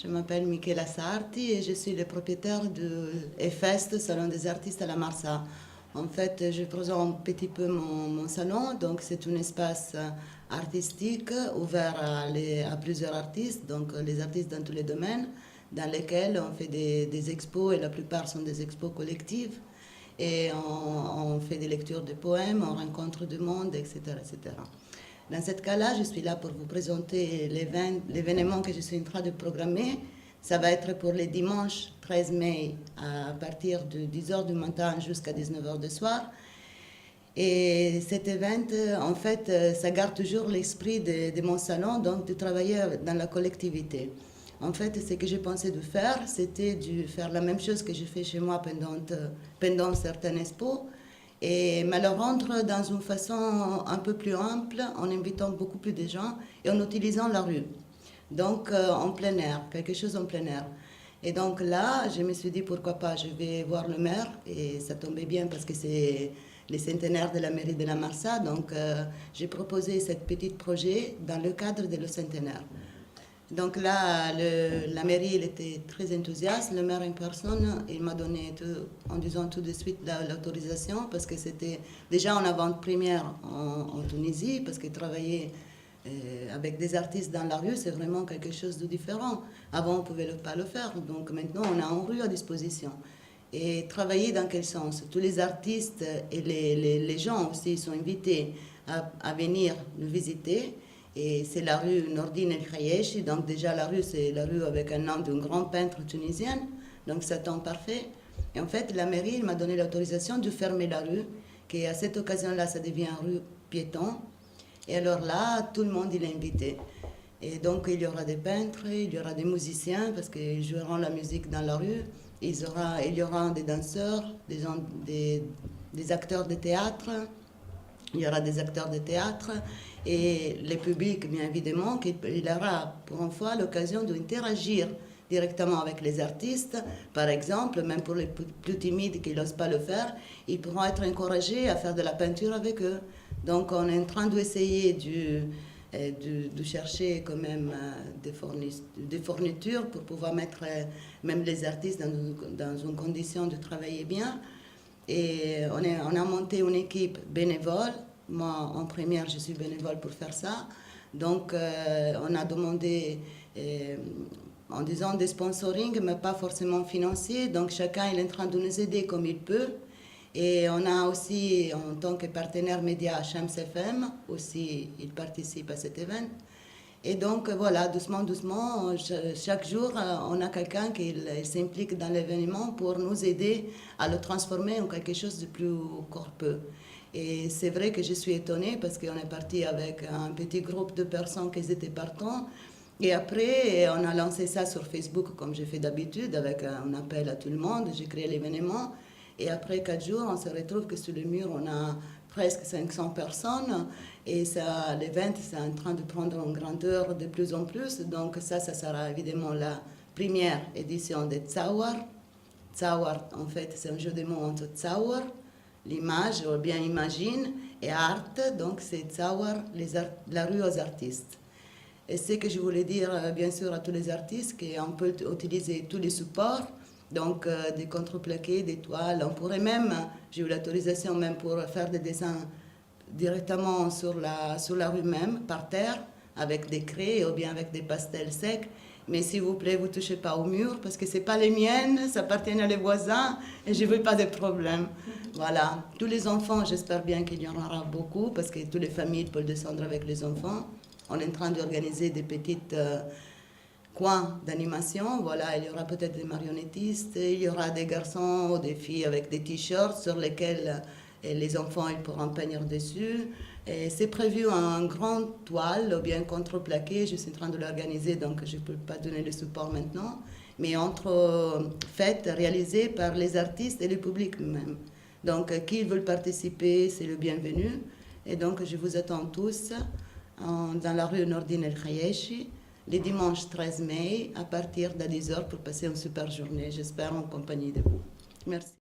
Je m'appelle Michela Sarti et je suis le propriétaire de EFEST, Salon des artistes à la Marsa. En fait, je présente un petit peu mon salon. Donc, c'est un espace artistique ouvert à plusieurs artistes, donc les artistes dans tous les domaines, dans lesquels on fait des expos et la plupart sont des expos collectives. Et on fait des lectures de poèmes, on rencontre du monde, etc., etc. Dans ce cas-là, je suis là pour vous présenter l'événement que je suis en train de programmer. Ça va être pour le dimanche 13 mai à partir de 10h du matin jusqu'à 19h du soir. Et cet événement, en fait, ça garde toujours l'esprit de mon salon, donc de travailler dans la collectivité. En fait, ce que j'ai pensé de faire, c'était de faire la même chose que je fais chez moi pendant certaines expos, mais le rendre dans une façon un peu plus ample, en invitant beaucoup plus de gens et en utilisant la rue. Donc, en plein air, quelque chose en plein air. Et donc là, je me suis dit, pourquoi pas, je vais voir le maire, et ça tombait bien parce que c'est les centenaires de la mairie de la Marsa, donc j'ai proposé ce petit projet dans le cadre de le centenaire. Donc là, la mairie, elle était très enthousiaste. Le maire en personne, il m'a donné, en disant tout de suite, l'autorisation, parce que c'était déjà en avant-première en Tunisie, parce qu'il travaillait avec des artistes dans la rue, c'est vraiment quelque chose de différent. Avant, on ne pouvait pas le faire, donc maintenant, on a une rue à disposition. Et travailler dans quel sens? Tous les artistes et les gens aussi sont invités à venir nous visiter. Et c'est la rue Nordine El Khayechi, donc déjà la rue, c'est la rue avec un nom d'un grand peintre tunisien, donc ça tombe parfait. Et en fait, la mairie m'a donné l'autorisation de fermer la rue, qui à cette occasion-là, ça devient rue piéton. Et alors là, tout le monde il est invité. Et donc il y aura des peintres, il y aura des musiciens, parce qu'ils joueront la musique dans la rue. Il y aura des danseurs, des acteurs de théâtre. Il y aura des acteurs de théâtre et le public, bien évidemment, il aura pour une fois l'occasion d'interagir directement avec les artistes. Par exemple, même pour les plus timides qui n'osent pas le faire, ils pourront être encouragés à faire de la peinture avec eux. Donc on est en train d'essayer de chercher quand même des fournitures pour pouvoir mettre même les artistes dans une condition de travailler bien. Et on a monté une équipe bénévole. Moi, en première, je suis bénévole pour faire ça. Donc, on a demandé, en disant des sponsoring, mais pas forcément financiers. Donc, chacun est en train de nous aider comme il peut. Et on a aussi, en tant que partenaire média, Shams FM, aussi, il participe à cet événement. Et donc, voilà, doucement, doucement, chaque jour, on a quelqu'un qui s'implique dans l'événement pour nous aider à le transformer en quelque chose de plus corpeux. Et c'est vrai que je suis étonnée parce qu'on est parti avec un petit groupe de personnes qui étaient partants. Et après, on a lancé ça sur Facebook, comme je fais d'habitude, avec un appel à tout le monde. J'ai créé l'événement. Et après 4 jours, on se retrouve que sur le mur, on a presque 500 personnes. Et l'événement, c'est en train de prendre en grandeur de plus en plus. Donc ça sera évidemment la première édition de Tzawar. Tzawar, en fait, c'est un jeu de mots entre Tzawar, l'image, ou bien imagine, et art. Donc c'est Tzawar, la rue aux artistes. Et ce que je voulais dire, bien sûr, à tous les artistes, qu'on peut utiliser tous les supports, donc des contreplaqués, des toiles. On pourrait même, j'ai eu l'autorisation même pour faire des dessins directement sur la rue même, par terre, avec des craies ou bien avec des pastels secs. Mais s'il vous plaît, vous ne touchez pas au mur parce que ce n'est pas les miennes, ça appartient à les voisins et je ne veux pas de problème. Voilà. Tous les enfants, j'espère bien qu'il y en aura beaucoup parce que toutes les familles peuvent descendre avec les enfants. On est en train d'organiser des petites coins d'animation. Voilà, il y aura peut-être des marionnettistes, il y aura des garçons ou des filles avec des t-shirts sur lesquels les enfants ils pourront peindre dessus. C'est prévu en grande toile ou bien contreplaqué. Je suis en train de l'organiser, donc je ne peux pas donner le support maintenant. Mais entre fêtes réalisées par les artistes et le public même. Donc, qui veulent participer, c'est le bienvenu. Et donc, je vous attends tous dans la rue Nordine El Khayechi, le dimanche 13 mai, à partir de 10h pour passer une super journée. J'espère en compagnie de vous. Merci.